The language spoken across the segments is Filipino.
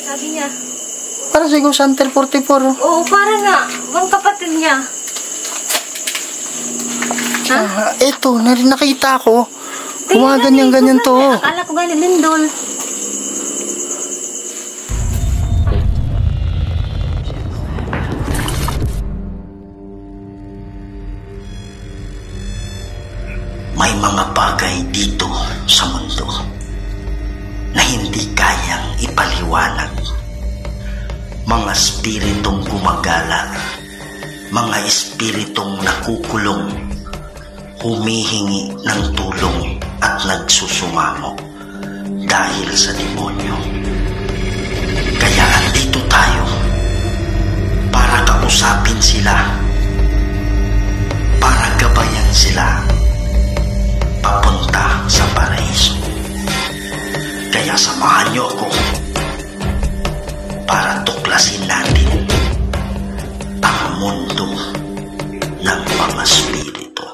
Sabi niya. Para sa Ghost Hunter 44. Oo, para nga. Bang kapatid niya. Ha? Eto, nakita ko. Ganyan to. Akala ko galing lindol. May mga bagay dito sa mundo na hindi kayang ipaliwanag. Mga espiritong gumagala, mga espiritong nakukulong, humihingi ng tulong at nagsusumamo dahil sa demonyo. Kaya andito tayo para kausapin sila, para gabayan sila papunta sa paraiso. Kaya samahan niyo ako para tuklasin natin ang mundo ng mga spirito.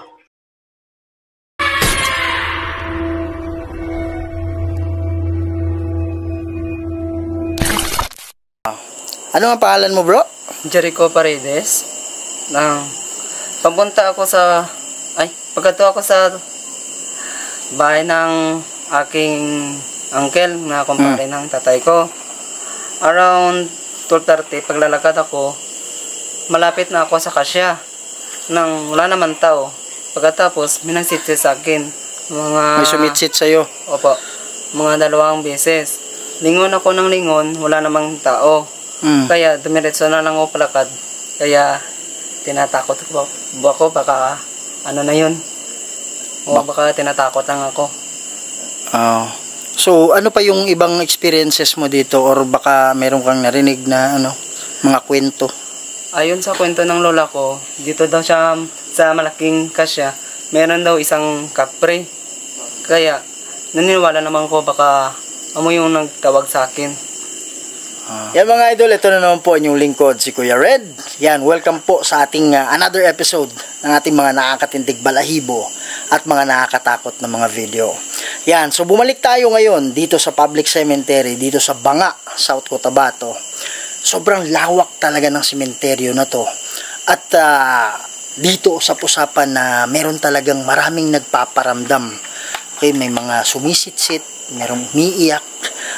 Ano ang pangalan mo, bro? Jericho Paredes. Papunta ako sa pagkato ako sa bahay ng aking uncle na kumpare ng tatay ko. Around 12:30 paglalakad ako, malapit na ako sa kasya nang wala naman tao. Pagkatapos may nagsit sa akin, May sumitsit sa'yo? Opo, mga 2 beses. Lingon ako ng lingon, wala namang tao. Kaya dumiretso na lang ako palakad. Kaya tinatakot ako, baka ano na yun. O baka tinatakot lang ako. So ano pa yung ibang experiences mo dito, or baka meron kang narinig na mga kwento? Ayon sa kwento ng lola ko, dito daw siya sa malaking kasya, meron daw isang kapre. Kaya naniniwala naman ko baka amo yung nagtawag sa akin. Yan mga idol, ito na naman po inyong lingkod, si Kuya Red. Yan, welcome po sa ating another episode ng ating mga nakakatindig balahibo at mga nakakatakot na mga video. Yan, so bumalik tayo ngayon dito sa public cemetery, dito sa Banga, South Cotabato. Sobrang lawak talaga ng sementeryo na to. At dito sa usapan na meron talagang maraming nagpaparamdam. Okay, may mga sumisitsit, merong umiiyak,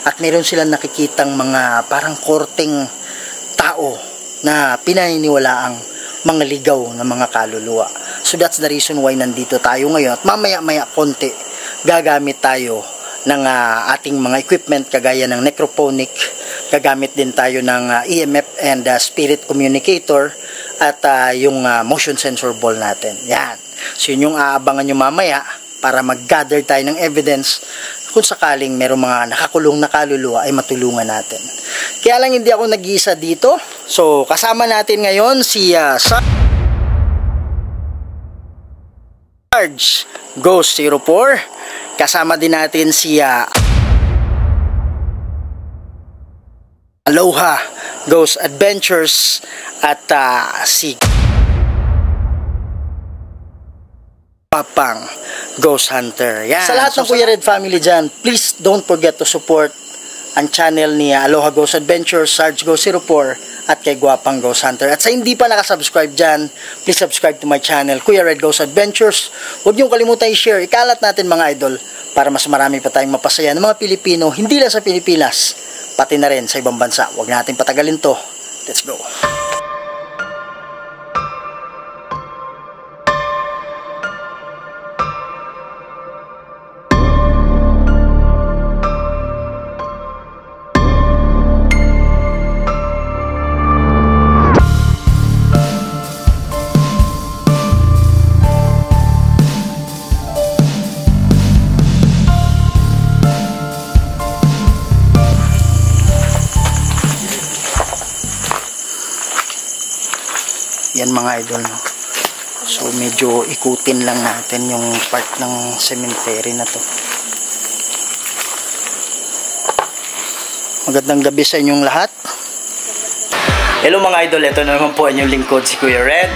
at meron silang nakikitang mga parang korteng tao na pinaniniwalaang mga ligaw na mga kaluluwa. So that's the reason why nandito tayo ngayon. At mamaya-maya konti, gagamit tayo ng ating mga equipment kagaya ng necrophonic, gagamit din tayo ng EMF and spirit communicator, at yung motion sensor ball natin. Yan. So yun yung aabangan nyo mamaya para mag-gather tayo ng evidence kung sakaling merong mga nakakulong na kaluluwa ay matulungan natin. Kaya lang hindi ako nag-iisa dito. So kasama natin ngayon si Sarge Ghost 04. Kasama din natin si Aloha Ghost Adventures at si Papang Ghost Hunter. Yan. Sa lahat ng Kuya Red family dyan, please don't forget to support ang channel ni Aloha Ghost Adventures, Sarge Ghost 04 at kay Guapang Ghost Hunter. At sa hindi pa nakasubscribe dyan, please subscribe to my channel, Kuya Red Ghost Adventures. Huwag niyong kalimutan i-share, ikalat natin mga idol para mas marami pa tayong mapasaya ng mga Pilipino, hindi lang sa Pilipinas, pati na rin sa ibang bansa. Huwag natin patagalin to. Let's go. Yan mga idol, no? So medyo ikutin lang natin yung part ng cemetery na to. Magandang gabi sa inyong lahat. Hello mga idol, ito na naman po inyong lingkod, si Kuya Red.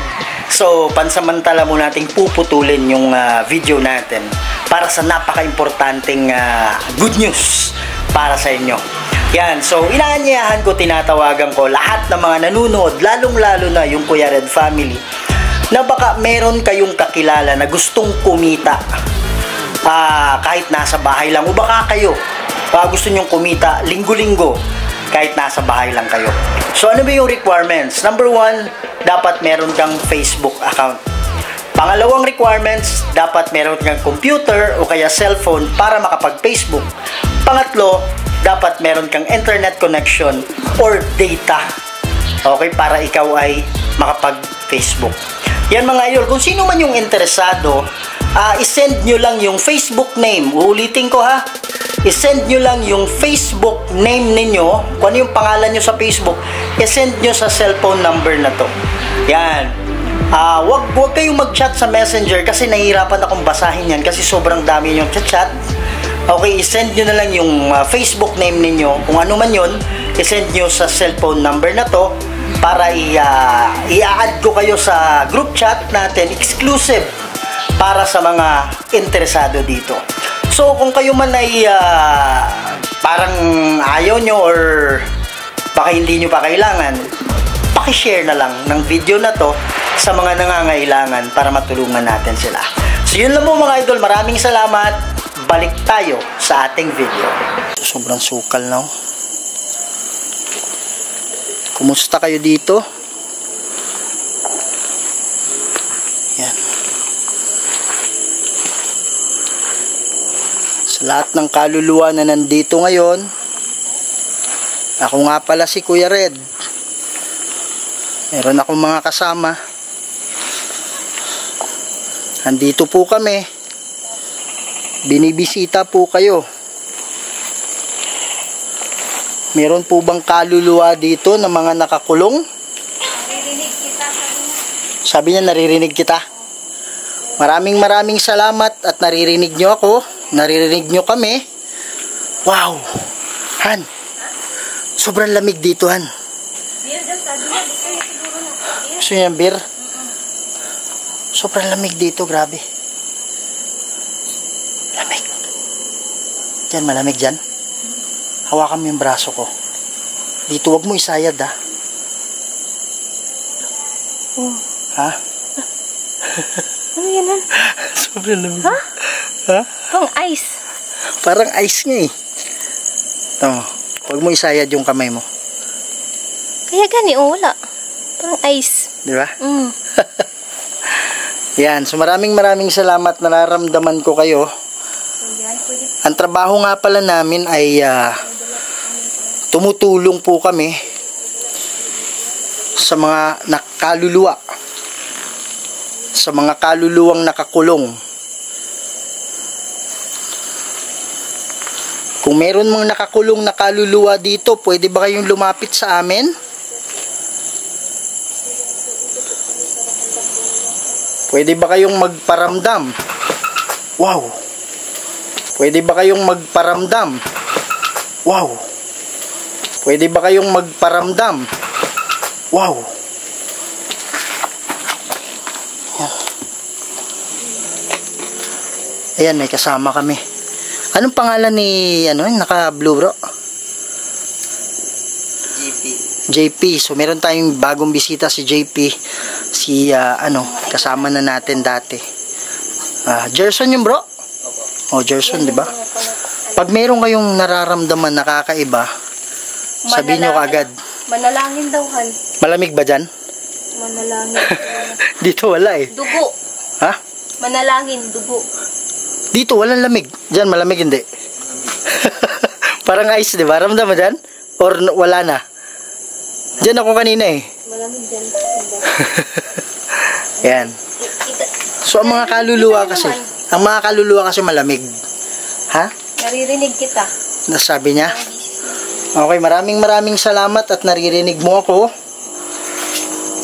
So pansamantala mo nating puputulin yung video natin para sa napaka-importanting good news para sa inyo. Yan, so inaanyayahan ko, tinatawagan ko lahat ng mga nanonood, lalong-lalo na yung Kuya Red family, na baka meron kayong kakilala na gustong kumita kahit nasa bahay lang, o baka kayo gusto nyong kumita linggo-linggo kahit nasa bahay lang kayo. So ano ba yung requirements? Number 1, dapat meron kang Facebook account. Pangalawang requirements, dapat meron kang computer o kaya cellphone para makapag-Facebook. Pangatlo, dapat meron kang internet connection or data. Okay, para ikaw ay makapag-Facebook. Yan mga idol, kung sino man yung interesado, isend nyo lang yung Facebook name. Uulitin ko ha. Isend nyo lang yung Facebook name ninyo, kung ano yung pangalan nyo sa Facebook, isend nyo sa cellphone number na to. Yan. Wag kayong mag-chat sa Messenger kasi nahihirapan akong basahin yan kasi sobrang dami yung chat. Okay, isend nyo na lang yung Facebook name ninyo, kung ano man yun, isend nyo sa cellphone number na to para i-add ko kayo sa group chat natin, exclusive para sa mga interesado dito. So, kung kayo man ay parang ayaw nyo or baka hindi nyo pa kailangan, pakishare na lang ng video na to sa mga nangangailangan para matulungan natin sila. So, yun lang po mga idol. Maraming salamat. Balik tayo sa ating video. Sobrang sukal na. Kumusta kayo dito? Yan. Sa lahat ng kaluluwa na nandito ngayon, ako nga pala si Kuya Red. Meron akong mga kasama. Andito po kami. Binibisita po kayo. Meron po bang kaluluwa dito na mga nakakulong? Sabi niya naririnig kita. Maraming salamat at naririnig nyo ako. Naririnig nyo kami. Wow! Han! Sobrang lamig dito, Han. Gusto niya yung beer? Sobrang lamig dito, grabe. Lamig. Diyan, malamig dyan. Hawakan mo yung braso ko. Dito, wag mo isayad, ha? Oh. Ha? Ano yan, Han? Sobrang lamig. Ha? Ha? Pang ice. Parang ice nga eh. Ito, wag mo isayad yung kamay mo. Kaya gani, wala. Parang ice. Di ba? Mm. Yan, so maraming salamat, nararamdaman ko kayo. Ang trabaho nga pala namin ay tumutulong po kami sa mga nakaluluwa, sa mga kaluluwang nakakulong. Kung meron mga nakakulong na kaluluwa dito, pwede ba kayong lumapit sa amin? Pwede ba kayong magparamdam? Wow! Pwede ba kayong magparamdam? Wow! Pwede ba kayong magparamdam? Wow! Ayan, may kasama kami. Anong pangalan ni, naka-blue bro? JP. So, meron tayong bagong bisita si JP. Si, kasama na natin dati. Gerson yung bro? Oh, Gerson, di ba? Pag meron kayong nararamdaman nakakaiba, sabihin nyo kaagad. Manalangin daw, Han. Malamig ba dyan? Manalangin. Dito wala eh. Dugo. Ha? Manalangin, dugo. Dito walang lamig. Dyan malamig hindi. Parang ice, di ba? Ramdam mo dyan? Or wala na? Dyan ako kanina eh. Malamig dyan. Yan. So ang mga kaluluwa kasi, malamig. Ha? Naririnig kita. Nasabi niya? Okay, maraming salamat at naririnig mo ako.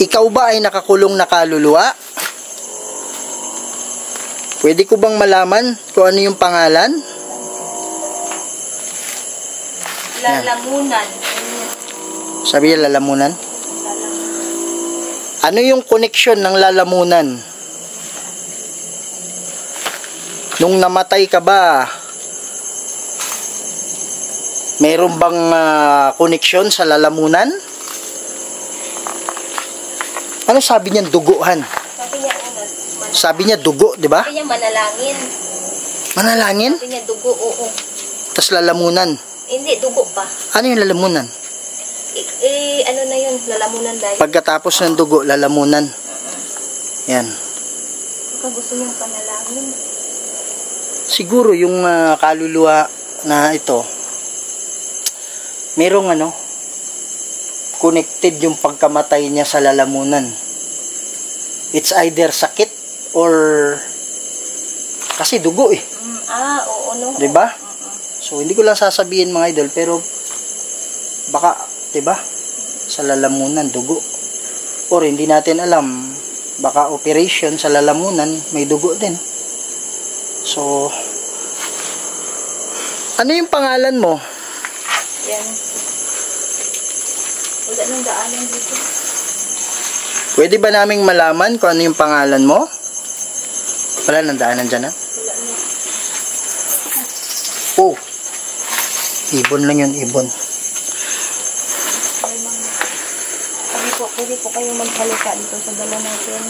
Ikaw ba ay nakakulong na kaluluwa? Pwede ko bang malaman kung ano yung pangalan? Lalamunan. Sabi niya lalamunan? Ano yung connection ng lalamunan? Nung namatay ka ba, Meron bang koneksyon sa lalamunan? Ano sabi niyan duguhan? Sabi niya, Sabi niya dugo, di ba? sabi niya manalangin. Manalangin? Sabi niya dugo, oo. Tas lalamunan. Hindi, dugo pa. Ano yung lalamunan? Ano na yun, lalamunan dahil. Pagkatapos ng dugo, lalamunan. Yan. Baka gusto niyang panalangin. Siguro yung kaluluwa na ito, merong connected yung pagkamatay niya sa lalamunan. It's either sakit or kasi dugo eh. Oo, no. 'Di ba? So hindi ko lang sasabihin mga idol, pero baka 'di ba? Sa lalamunan dugo. Or hindi natin alam, baka operation sa lalamunan may dugo din. So ano yung pangalan mo? Yan. Wala nang daanan dito. Pwede ba naming malaman kung ano yung pangalan mo? Wala nang daanan dyan, ha? Wala na. Oh. Ibon lang yun, ibon. Sabi po, pwede po kayo maghalika dito sa dala natin.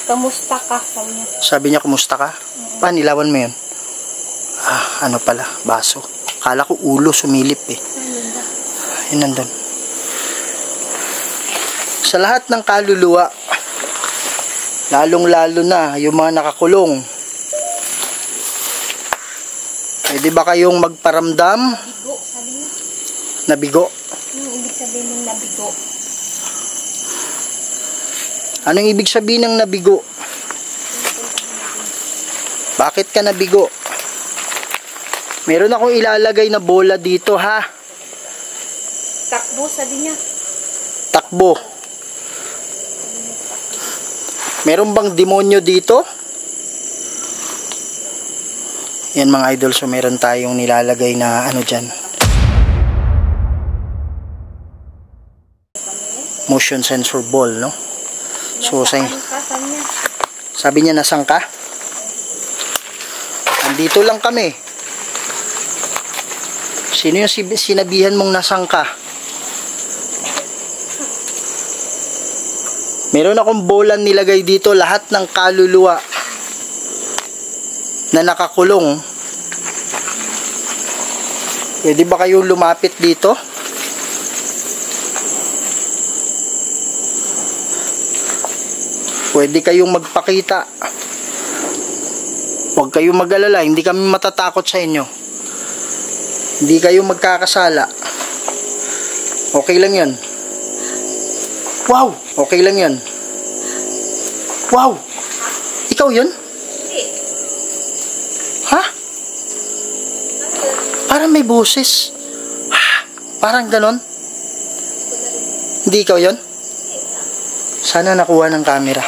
Kamusta ka? Sabi niya. Sabi niya, kumusta ka? Paano, nilawan mo yun? Ano pala, baso. Kala ko ulo, sumilip eh. Yun nandun. Sa lahat ng kaluluwa, lalong-lalo na yung mga nakakulong, pwede ba kayong magparamdam? Bigo, sabi niya. Nabigo? Anong ibig sabihin ng nabigo? Anong ibig sabihin ng nabigo? Bakit ka nabigo? Meron akong ilalagay na bola dito, ha? Takbo, sabi niya. Takbo. Meron bang demonyo dito? Yan mga idol, so meron tayong nilalagay na dyan. Motion sensor ball, no? So, Nasaan ka, sabi niya. sabi niya, nasaan ka? Andito lang kami. Sino yung sinabihan mong nasaan ka? Meron akong bola nilagay dito, lahat ng kaluluwa na nakakulong. Pwede ba kayong lumapit dito? Pwede kayong magpakita. Huwag kayong mag-alala, hindi kami matatakot sa inyo. Hindi kayo magkakasala. Okay lang yun. Wow! Okay lang yun. Wow! Ikaw yun? Hindi. Ha? Parang may boses. Ha? Parang ganon? Hindi ikaw yun? Sana nakuha ng camera.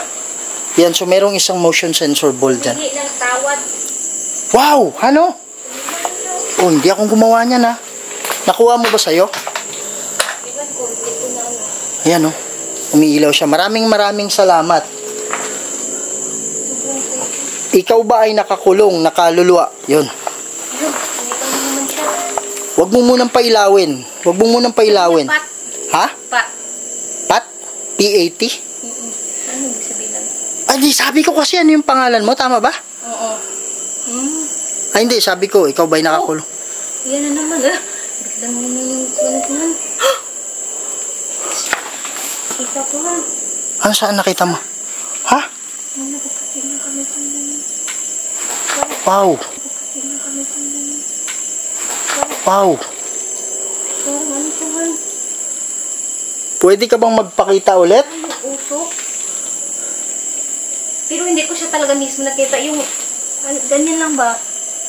Yan, so merong isang motion sensor ball dyan. Hindi ng tawad. Wow! Ano? Oh, hindi akong gumawa niyan, ha? Nakuha mo ba sa'yo? Iban ko, hindi ko na ano. Ayan, oh. Umiilaw siya. Maraming salamat. Ikaw ba ay nakakulong, nakaluluwa? Yun. Ayun, nakita mo naman siya. Huwag mo munang pailawin. Huwag mo munang pailawin. Pat. Ha? Pat. Pat? P-A-T? Ano ibig sabihin lang? Ay, di, sabi ko kasi ano yung pangalan mo. Tama ba? Oo. Ay, hindi. Sabi ko, ikaw ba ay nakakulong? Yan na naman. Biglang naman yung kunan. Kita ko ha. Ano saan nakita mo? Ha? Ano nakapatid na kami pandanin. Wow. Nakapatid na kami pandanin. Wow. Parang ano ko ha? Pwede ka bang magpakita ulit? Ay, yung usok. Pero hindi ko siya talaga mismo nakita. Yung, ganyan lang ba?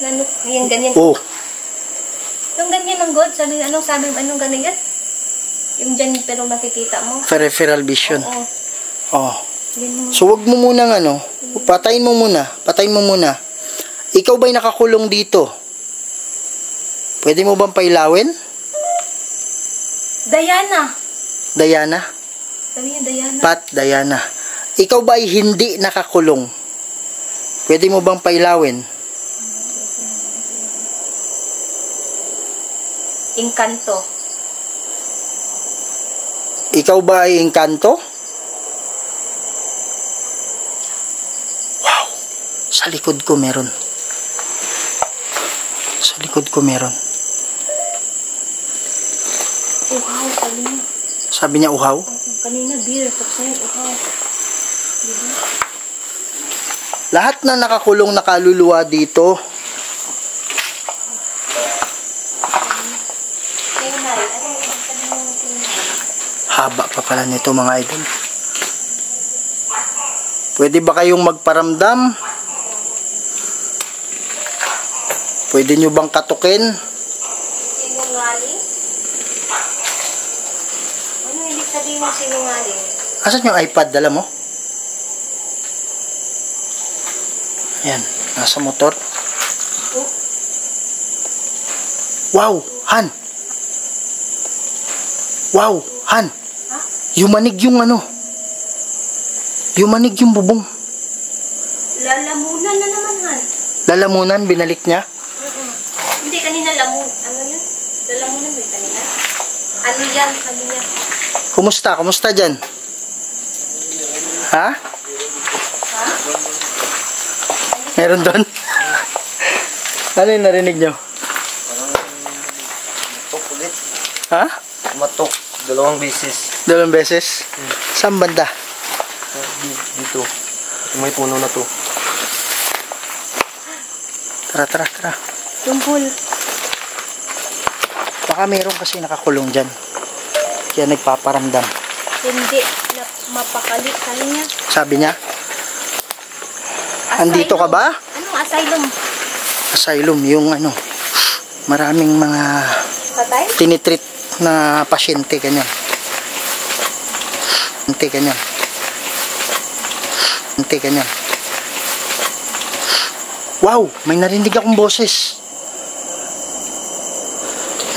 Ano, yung ganyan. Oh. Yung ganyan ng God, sabi, anong ganyan? Yung dyan, pero nakikita mo. Peripheral vision. Oo. Oh. Yan mo. So, wag mo munang patayin mo muna. Patayin mo muna. Ikaw ba'y nakakulong dito? Pwede mo bang pailawin? Diana. Diana? Sabi niya, Diana. Pat, Diana. Ikaw ba ay hindi nakakulong? Pwede mo bang pailawin? Engkanto. Ikaw ba ay engkanto? Wow! Sa likod ko meron. Sa likod ko meron. Uhaw, sabi niya. Sabi niya uhaw? Kanina beer, tapos ngayon uhaw. Diba? Lahat na nakakulong na kaluluwa dito, haba pa pala nito mga idol. Pwede ba kayong magparamdam? Pwede nyo bang katukin? Sinungaling? Ano ibig sabihin ng sinungaling? Asan yung iPad? Dala mo? Ayan, nasa motor. Oh. Wow, Han! Wow, Han! Ha? Yumanig yung ano. Yumanig yung bubong. Lalamunan na naman, Han. Lalamunan, binalik niya. Hindi, kanina ano yun? Lalamunan ba kanina? Ano yan, sabi niya? Kumusta? Kumusta dyan? Ha? Ha? Meron doon? Ano yung narinig nyo? Matok ulit. Ha? Matok. 2 beses. 2 beses? Saan banda? Dito. May puno na to. Tara, tara, tara. Tumpul. Baka meron kasi nakakulong dyan. Kaya nagpaparamdam. Hindi. Mapakali, sabi niya. Sabi niya, andito ka ba? Anong asylum? Asylum, yung ano, maraming mga Patay? tinitreat na pasyente, ganyan. Pasyente, ganyan. Pasyente, ganyan. Wow, may narinig akong boses.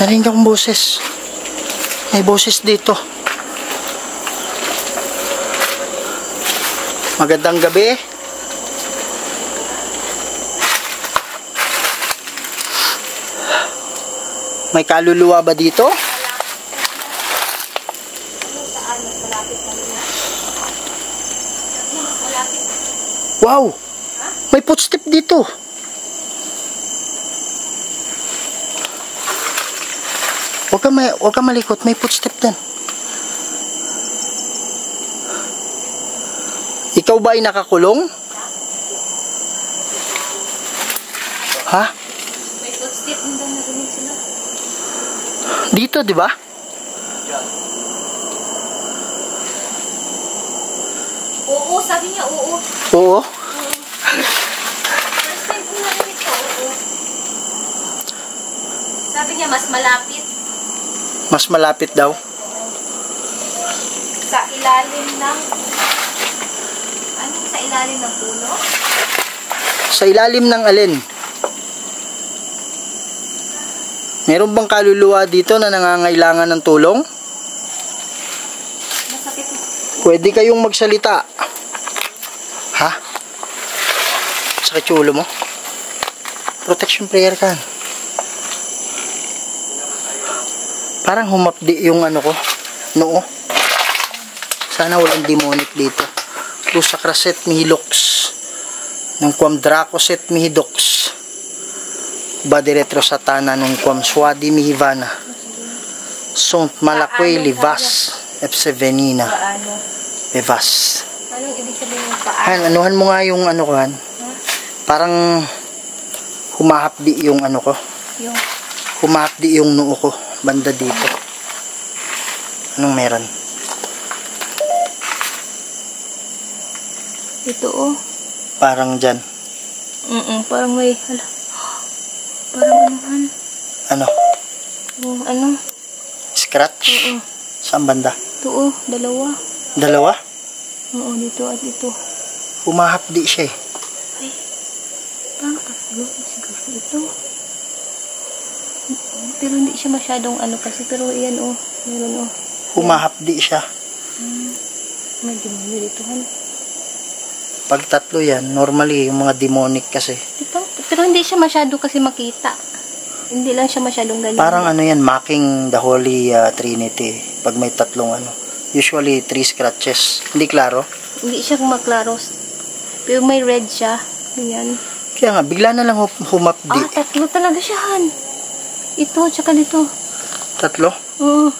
Narinig akong boses. May boses dito. Magandang gabi. May kaluluwa ba dito? Saan? Mas malapit kanina? Mas malapit. Wow! May footstep dito. Huwag ka malikot. May footstep din. Ikaw ba ay nakakulong? Ha? May footstep nung narinig sila. Dito, di ba? Oo, sabi niya oo. Oo. First time ko narinig ko, oo. Sabi niya mas malapit. Mas malapit daw. Sa ilalim ng... Anong sa ilalim ng puno? Sa ilalim ng alin? Meron bang kaluluwa dito na nangangailangan ng tulong? Masakit. Pwede kayong magsalita. Ha? Sakit yung ulo mo? Protection prayer ka. Parang humapdi yung ano ko. Noo. Sana walang demonic dito. Lusa kraset mihilox. Nung kwam dracoset mihidox. Badiretro satana nung kwam swadi mihivana. Sont malakwe livas. Epsevenina. Paano? Evas. Anong ibig sabihin ng paano? Han, anuhan mo nga yung ano ko, Han. Parang humahapdi yung ano ko. Yung Humahapdi yung noo ko. Banda dito. Anong meron? ito oh. Parang dyan. Parang may hala. Parang anuhan. Ano? Yung ano? Scratch? Saan banda? Ito oh, dalawa. Dalawa? Oo, dito at dito. Humahapdi siya eh. Ay, parang tatlo. Siguro ito. Pero hindi siya masyadong ano kasi. Pero yan oh, meron oh. Humahapdi siya. May demonyo dito han. Pag tatlo yan, normally yung mga demonic kasi. Pero hindi siya masyado kasi makita. Hindi lang siya masyadong galing. Parang ano yan, marking the Holy Trinity. Pag may tatlong ano. Usually, 3 scratches. Hindi klaro. Hindi siya maklaro. Pero may red siya. Ganyan. Kaya nga, bigla na lang humapdi. Tatlo talaga siya, Han. Ito, tsaka dito. Tatlo? Oo.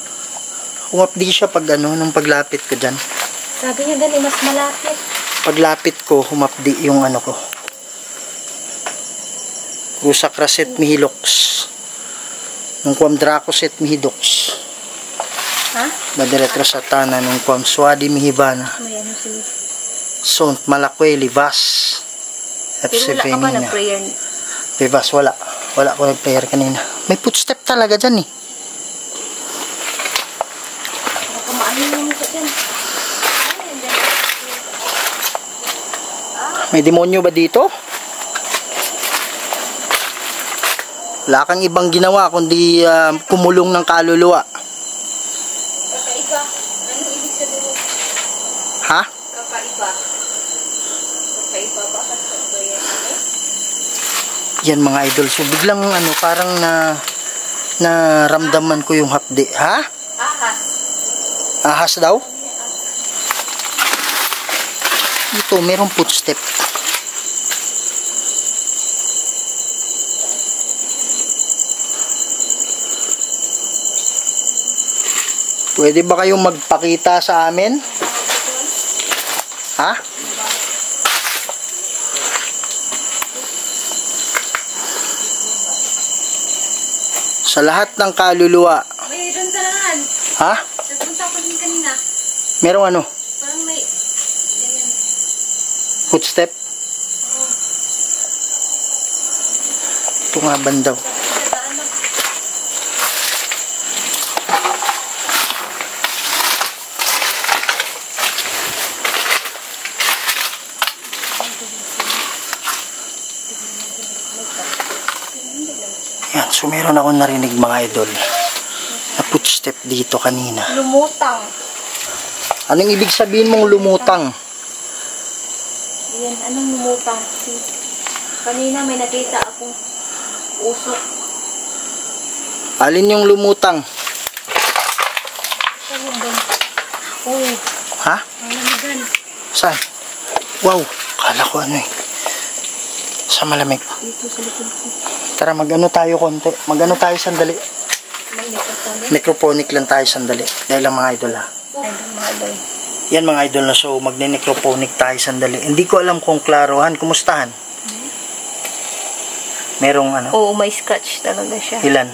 Humapdi siya pag ano, nung paglapit ko dyan. Sabi niya gali, mas malapit. Paglapit ko, humapdi yung ano ko. Rusa kraset mihilox. Nung kuam dracoset mihidox. Ha? Madiretro sa tanan nung kuam swadi mihibana. May ano sila. Sont malakwe livas. Pero wala ka ba na prayer? Livas, wala. Wala ko nag-prayer kanina. May footstep talaga dyan eh. Baka maanin mo ka dyan. May demonyo ba dito? Wala kang ibang ginawa kundi kumulong ng kaluluwa. Kakaiba. Ano ibig sabihin? Ha? Kakaiba. Kakaiba ba? Kakaiba yan? Yan mga idol. So biglang ano parang naramdaman ko yung hapdi. Ha? Ahas. Ahas daw? Ito, merong footstep. Pwede ba kayong magpakita sa amin? Ha? Sa lahat ng kaluluwa. Mayroon sa lahat. Ha? Nagpunta ako din kanina. Merong ano? Parang may... Ganyan. Footstep? Ito nga bandaw. Yan, so meron ako narinig mga idol na footstep dito kanina. Lumutang. Anong ibig sabihin mong lumutang? Yan, anong lumutang? Kanina may nakita akong usok. Alin yung lumutang? Ano ba? Oh, Ha? ang lamagan. Saan? Wow, kala ko ano eh. Sa malamig. Dito sa likod ko. Tara, mag-ano tayo konti. Mag-ano tayo sandali. May nagkatabi. Necrophonic lang tayo sandali. Dahil lang mga idol ha. Ay, mga idol. Yan mga idol na so, magne-necrophonic tayo sandali. Hindi ko alam kung klarohan. Kumustahan? Merong ano? Oo, may scratch talaga siya. Ilan?